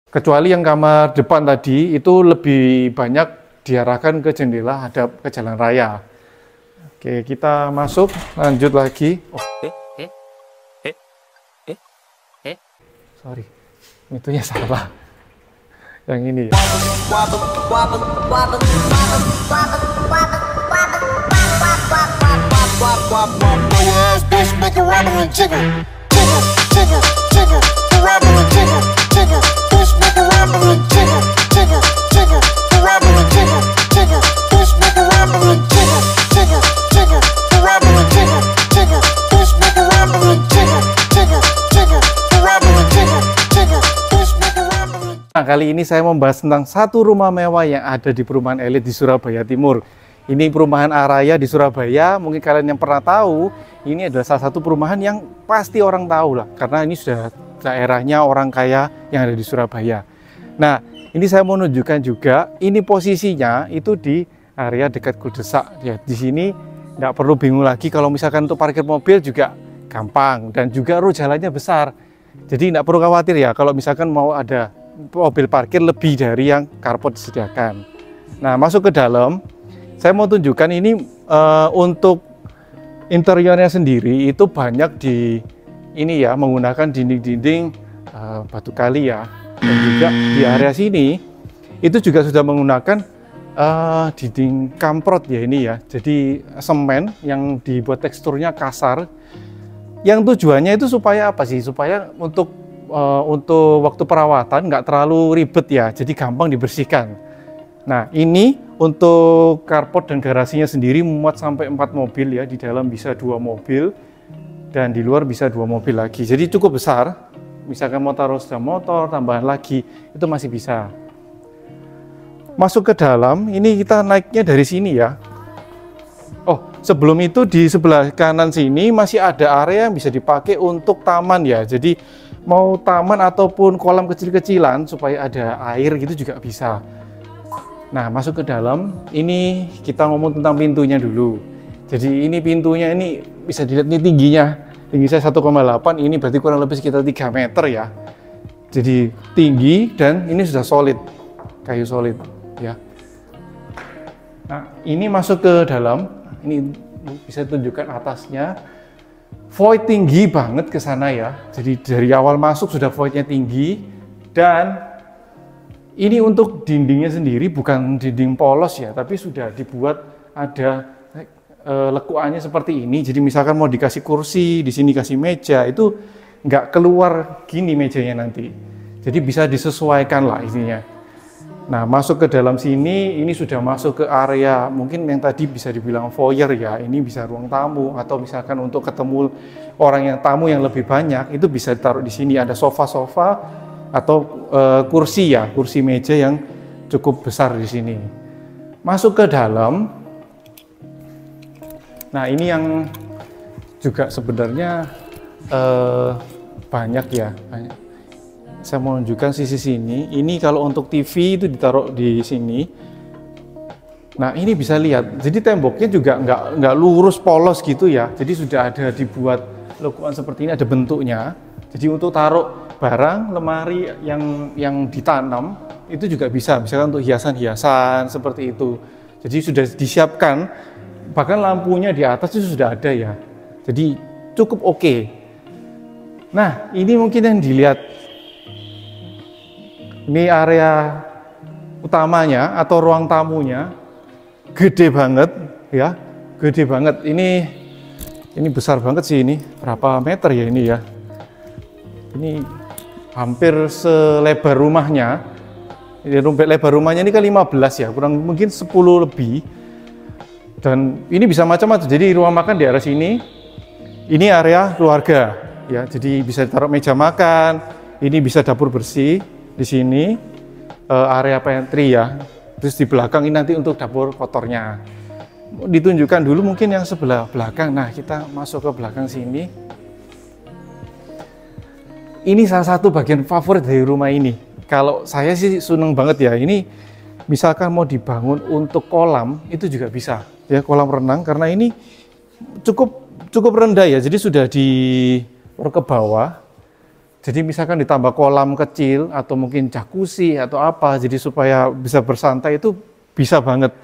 Kecuali yang kamar depan tadi itu lebih banyak diarahkan ke jendela hadap ke jalan raya. Oke, kita masuk, lanjut lagi. Oh. Sorry, itunya salah. Yang ini ya. Nah, kali ini saya membahas tentang satu rumah mewah yang ada di perumahan elit di Surabaya Timur. Ini perumahan Araya di Surabaya. Mungkin kalian yang pernah tahu, ini adalah salah satu perumahan yang pasti orang tahu lah, karena ini sudah daerahnya orang kaya yang ada di Surabaya. Nah, ini saya mau menunjukkan juga, ini posisinya itu di area dekat Kuldesak. Ya, di sini nggak perlu bingung lagi kalau misalkan untuk parkir mobil juga gampang dan juga jalannya besar. Jadi nggak perlu khawatir ya kalau misalkan mau ada mobil parkir lebih dari yang carport disediakan. Nah, masuk ke dalam, saya mau tunjukkan ini untuk interiornya sendiri itu banyak di ini ya, menggunakan dinding-dinding batu kali ya, dan juga di area sini itu juga sudah menggunakan dinding kamprot ya ini ya, jadi semen yang dibuat teksturnya kasar. Yang tujuannya itu supaya apa sih? Supaya untuk waktu perawatan nggak terlalu ribet ya, jadi gampang dibersihkan. Nah, ini untuk carport dan garasinya sendiri muat sampai 4 mobil ya, di dalam bisa 2 mobil dan di luar bisa 2 mobil lagi. Jadi cukup besar. Misalkan mau taruh sepeda motor, tambahan lagi, itu masih bisa. Masuk ke dalam, ini kita naiknya dari sini ya. Oh, sebelum itu di sebelah kanan sini masih ada area yang bisa dipakai untuk taman ya. Jadi mau taman ataupun kolam kecil-kecilan supaya ada air gitu juga bisa. Nah, masuk ke dalam, ini kita ngomong tentang pintunya dulu. Jadi ini pintunya ini bisa dilihat nih tingginya. Tinggi saya 1,8, ini berarti kurang lebih sekitar 3 meter ya. Jadi tinggi dan ini sudah solid, kayu solid ya. Nah, ini masuk ke dalam, ini bisa tunjukkan atasnya. Void tinggi banget ke sana ya. Jadi dari awal masuk sudah voidnya tinggi, dan ini untuk dindingnya sendiri bukan dinding polos ya, tapi sudah dibuat ada lekuannya seperti ini. Jadi misalkan mau dikasih kursi, di sini kasih meja, itu nggak keluar gini mejanya nanti. Jadi bisa disesuaikan lah isinya. Nah, masuk ke dalam sini, ini sudah masuk ke area mungkin yang tadi bisa dibilang foyer ya. Ini bisa ruang tamu, atau misalkan untuk ketemu orang yang tamu yang lebih banyak, itu bisa ditaruh di sini. Ada sofa-sofa atau kursi ya, kursi meja yang cukup besar di sini. Masuk ke dalam. Nah, ini yang juga sebenarnya banyak ya, banyak. Saya mau menunjukkan sisi sini. Ini kalau untuk TV itu ditaruh di sini. Nah, ini bisa lihat. Jadi temboknya juga nggak lurus polos gitu ya. Jadi sudah ada dibuat lekuan seperti ini, ada bentuknya. Jadi untuk taruh barang, lemari yang ditanam itu juga bisa. Misalkan untuk hiasan-hiasan seperti itu. Jadi sudah disiapkan. Bahkan lampunya di atas itu sudah ada ya. Jadi cukup oke. Nah, ini mungkin yang dilihat. Ini area utamanya atau ruang tamunya, gede banget ya, gede banget. Ini besar banget sih ini. Berapa meter ya ini ya? Ini hampir selebar rumahnya. Ini lebar rumahnya ini kan 15 ya, kurang mungkin 10 lebih. Dan ini bisa macam-macam. Jadi ruang makan di area sini. Ini area keluarga ya. Jadi bisa ditaruh meja makan. Ini bisa dapur bersih. Di sini area pantry ya, terus di belakang ini nanti untuk dapur kotornya. Ditunjukkan dulu mungkin yang sebelah belakang. Nah, kita masuk ke belakang sini. Ini salah satu bagian favorit dari rumah ini. Kalau saya sih seneng banget ya. Ini misalkan mau dibangun untuk kolam itu juga bisa ya, kolam renang, karena ini cukup rendah ya. Jadi sudah di ke bawah. Jadi misalkan ditambah kolam kecil atau mungkin jacuzzi atau apa, jadi supaya bisa bersantai itu bisa banget.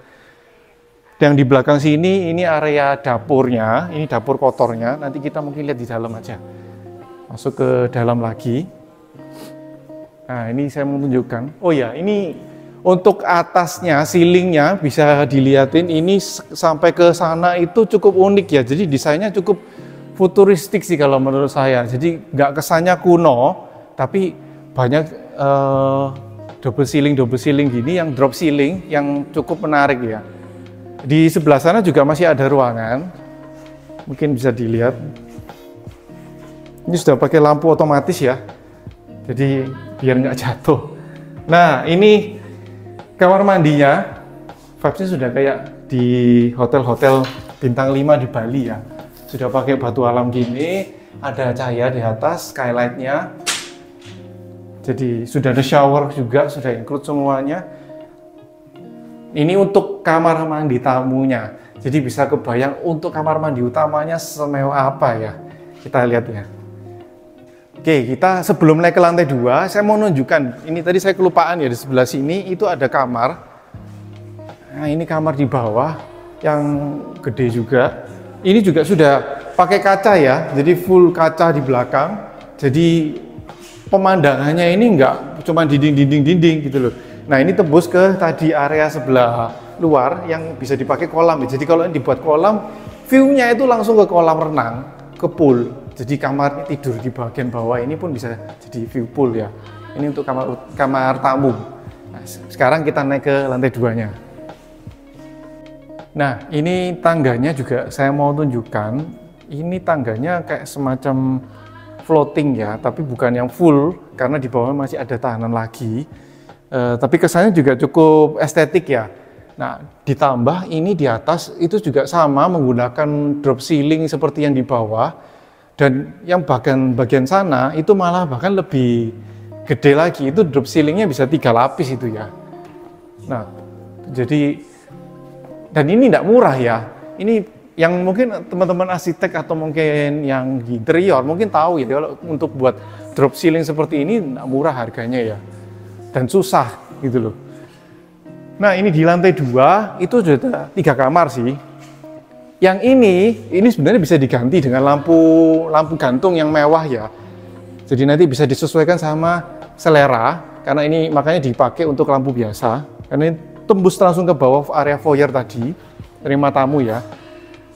Yang di belakang sini ini area dapurnya, ini dapur kotornya. Nanti kita mungkin lihat di dalam aja. Masuk ke dalam lagi. Nah, ini saya mau tunjukkan. Oh ya, ini untuk atasnya, ceilingnya bisa dilihatin. Ini sampai ke sana itu cukup unik ya. Jadi desainnya cukup futuristik sih kalau menurut saya. Jadi nggak kesannya kuno, tapi banyak double ceiling gini yang drop ceiling yang cukup menarik ya. Di sebelah sana juga masih ada ruangan, mungkin bisa dilihat. Ini sudah pakai lampu otomatis ya, jadi biar nggak jatuh. Nah, ini kamar mandinya, vibes-nya sudah kayak di hotel-hotel bintang 5 di Bali ya. Sudah pakai batu alam gini, ada cahaya di atas, skylight-nya. Jadi sudah ada shower juga, sudah include semuanya. Ini untuk kamar mandi tamunya. Jadi bisa kebayang untuk kamar mandi utamanya semewah apa ya. Kita lihat ya. Oke, kita sebelum naik ke lantai 2, saya mau nunjukkan. Ini tadi saya kelupaan ya, di sebelah sini itu ada kamar. Nah, ini kamar di bawah yang gede juga. Ini juga sudah pakai kaca ya, jadi full kaca di belakang. Jadi pemandangannya ini nggak cuma dinding gitu loh. Nah, ini tembus ke tadi area sebelah luar yang bisa dipakai kolam. Jadi kalau ini dibuat kolam, view-nya itu langsung ke kolam renang, ke pool. Jadi kamar tidur di bagian bawah ini pun bisa jadi view pool ya. Ini untuk kamar tamu. Nah, sekarang kita naik ke lantai 2-nya. Nah, ini tangganya juga saya mau tunjukkan. Ini tangganya kayak semacam floating ya, tapi bukan yang full karena di bawah masih ada tahanan lagi. Tapi kesannya juga cukup estetik ya. Nah, ditambah ini di atas itu juga sama menggunakan drop ceiling seperti yang di bawah. Dan yang bagian sana itu malah bahkan lebih gede lagi. Itu drop ceilingnya bisa 3 lapis itu ya. Nah, jadi dan ini tidak murah ya. Ini yang mungkin teman-teman arsitek atau mungkin yang di interior mungkin tahu ya, kalau untuk buat drop ceiling seperti ini tidak murah harganya ya. Dan susah gitu loh. Nah, ini di lantai 2 itu sudah 3 kamar sih. Yang ini sebenarnya bisa diganti dengan lampu gantung yang mewah ya. Jadi nanti bisa disesuaikan sama selera, karena ini makanya dipakai untuk lampu biasa. Karena ini tembus langsung ke bawah area foyer tadi, terima tamu ya.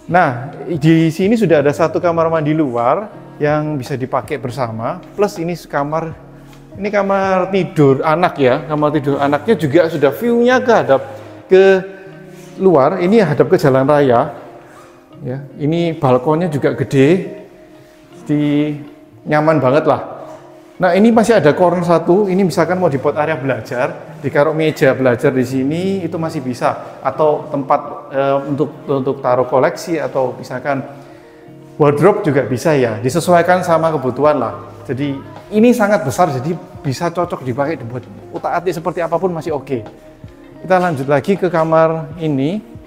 Nah, di sini sudah ada 1 kamar mandi luar yang bisa dipakai bersama, plus ini kamar tidur anak ya. Kamar tidur anaknya juga sudah view-nya hadap ke luar, ini hadap ke jalan raya. Ya, ini balkonnya juga gede, jadi nyaman banget lah. Nah, ini masih ada corner 1, ini misalkan mau dibuat area belajar, ditaruh meja belajar di sini itu masih bisa, atau tempat untuk taruh koleksi, atau misalkan wardrobe juga bisa ya, disesuaikan sama kebutuhan lah. Jadi ini sangat besar, jadi bisa cocok dipakai dibuat utak-atik seperti apapun masih oke. Kita lanjut lagi ke kamar ini.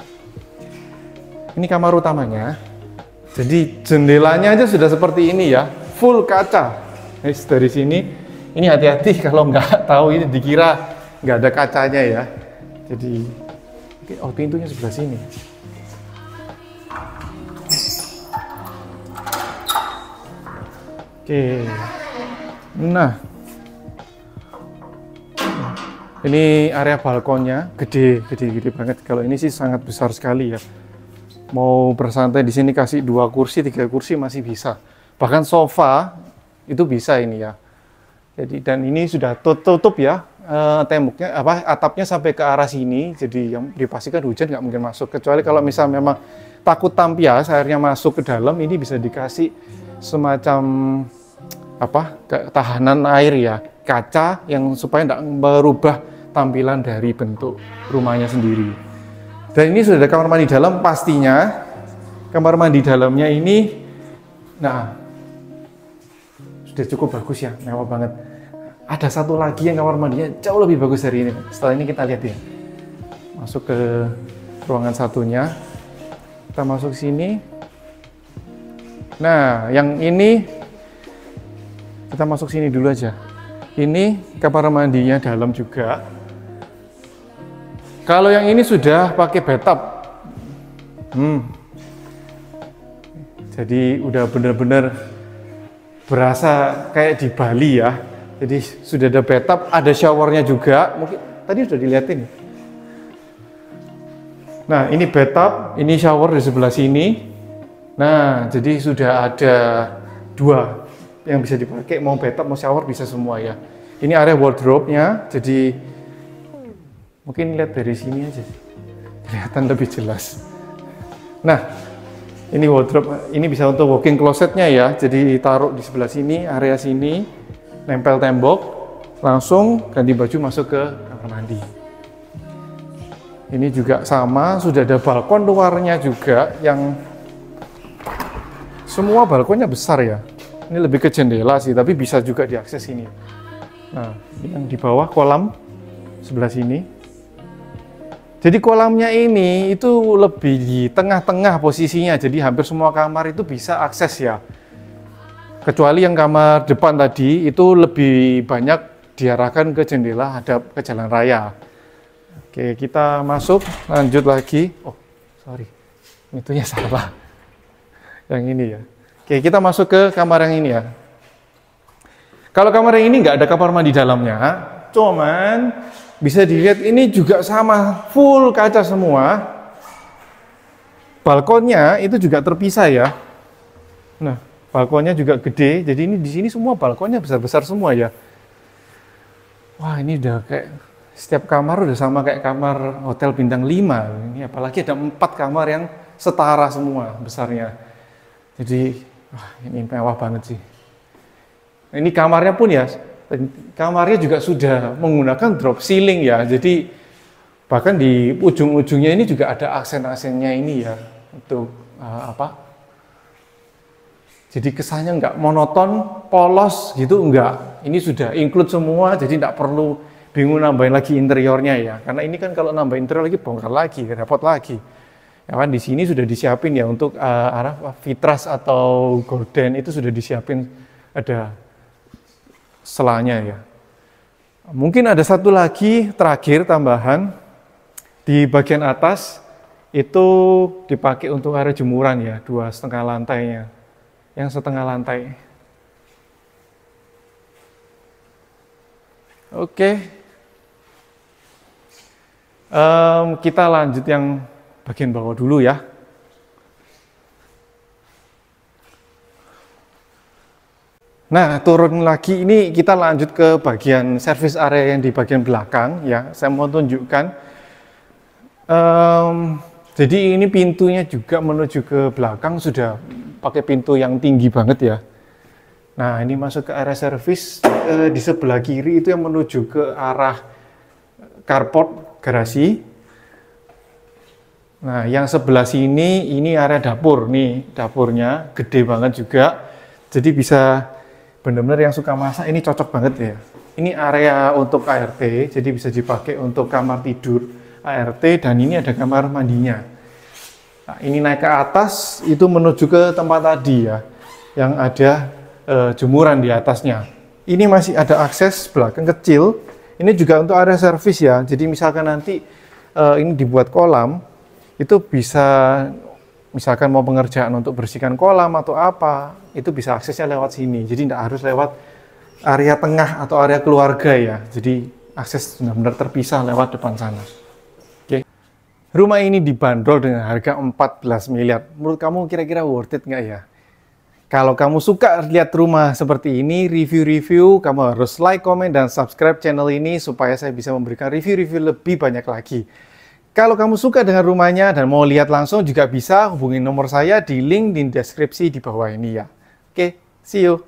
Ini kamar utamanya. Jadi jendelanya aja sudah seperti ini ya, full kaca. Dari sini, ini hati-hati kalau nggak tahu, ini dikira nggak ada kacanya ya. Jadi, oh pintunya sebelah sini. Oke, nah, ini area balkonnya gede banget. Kalau ini sih sangat besar sekali ya. Mau bersantai di sini kasih 2 kursi, 3 kursi masih bisa. Bahkan sofa itu bisa ini ya. Jadi dan ini sudah tutup ya, temboknya atapnya sampai ke arah sini. Jadi yang dipastikan hujan nggak mungkin masuk. Kecuali kalau misal memang takut tampias airnya masuk ke dalam, ini bisa dikasih semacam tahanan air ya, kaca yang supaya tidak merubah tampilan dari bentuk rumahnya sendiri. Dan ini sudah ada kamar mandi dalam pastinya. Kamar mandi dalamnya ini, nah, sudah cukup bagus ya, mewah banget. Ada 1 lagi yang kamar mandinya jauh lebih bagus dari ini. Setelah ini kita lihat ya. Masuk ke ruangan satunya. Kita masuk sini. Nah, yang ini Kita masuk sini dulu aja. Ini kamar mandinya dalam juga. Kalau yang ini sudah pakai bathtub. Jadi udah bener-bener berasa kayak di Bali ya. Jadi sudah ada bathtub, ada showernya juga. Mungkin tadi sudah dilihatin. Nah, ini bathtub, ini shower di sebelah sini. Nah, jadi sudah ada 2 yang bisa dipakai, mau bathtub mau shower bisa semua ya. Ini area wardrobe-nya, jadi mungkin lihat dari sini aja sih, kelihatan lebih jelas. Nah, ini wardrobe, ini bisa untuk walk-in closet-nya ya, jadi taruh di sebelah sini, area sini, nempel tembok, langsung ganti baju masuk ke kamar mandi. Ini juga sama, sudah ada balkon luarnya juga, yang semua balkonnya besar ya. Ini lebih ke jendela sih, tapi bisa juga diakses ini. Nah, yang di bawah kolam sebelah sini. Jadi kolamnya ini itu lebih di tengah-tengah posisinya, jadi hampir semua kamar itu bisa akses ya. Kecuali yang kamar depan tadi itu lebih banyak diarahkan ke jendela hadap ke jalan raya. Oke, kita masuk, lanjut lagi. Oh, sorry, itunya salah. Yang ini ya. Oke, kita masuk ke kamar yang ini ya. Kalau kamar yang ini nggak ada kamar mandi dalamnya, cuman bisa dilihat ini juga sama, full kaca semua. Balkonnya itu juga terpisah ya. Nah, balkonnya juga gede, jadi ini di sini semua balkonnya besar-besar semua ya. Wah, ini udah kayak setiap kamar udah sama kayak kamar hotel bintang 5. Ini apalagi ada 4 kamar yang setara semua besarnya. Jadi wah, ini mewah banget sih. Ini kamarnya pun ya, kamarnya juga sudah menggunakan drop ceiling ya. Jadi bahkan di ujung-ujungnya ini juga ada aksen-aksennya ini ya untuk jadi kesannya nggak monoton, polos gitu enggak. Ini sudah include semua, jadi nggak perlu bingung nambahin lagi interiornya ya. Karena ini kan kalau nambah interior lagi bongkar lagi, repot lagi. Ya kan di sini sudah disiapin ya untuk vitras atau gorden itu sudah disiapin, ada selanya ya. Mungkin ada satu lagi terakhir tambahan di bagian atas itu dipakai untuk area jemuran ya, 2,5 lantainya, yang setengah lantai. Oke, kita lanjut yang bagian bawah dulu ya. Nah, turun lagi ini kita lanjut ke bagian service area yang di bagian belakang ya. Saya mau tunjukkan. Jadi ini pintunya juga menuju ke belakang sudah pakai pintu yang tinggi banget ya. Nah, ini masuk ke area service di sebelah kiri itu yang menuju ke arah carport garasi. Nah, yang sebelah sini ini area dapur nih, dapurnya gede banget juga. Jadi bisa benar-benar yang suka masak ini cocok banget ya. Ini area untuk ART, jadi bisa dipakai untuk kamar tidur ART dan ini ada kamar mandinya. Nah, ini naik ke atas itu menuju ke tempat tadi ya, yang ada jemuran di atasnya. Ini masih ada akses belakang kecil. Ini juga untuk area servis ya. Jadi misalkan nanti ini dibuat kolam. Itu bisa, misalkan mau pengerjaan untuk bersihkan kolam atau apa, itu bisa aksesnya lewat sini. Jadi tidak harus lewat area tengah atau area keluarga ya. Jadi akses benar-benar terpisah lewat depan sana. Oke. Rumah ini dibanderol dengan harga 14 miliar. Menurut kamu kira-kira worth it nggak ya? Kalau kamu suka lihat rumah seperti ini, review-review, kamu harus like, komen, dan subscribe channel ini supaya saya bisa memberikan review-review lebih banyak lagi. Kalau kamu suka dengan rumahnya dan mau lihat langsung juga bisa hubungi nomor saya di link di deskripsi di bawah ini ya. Oke, see you.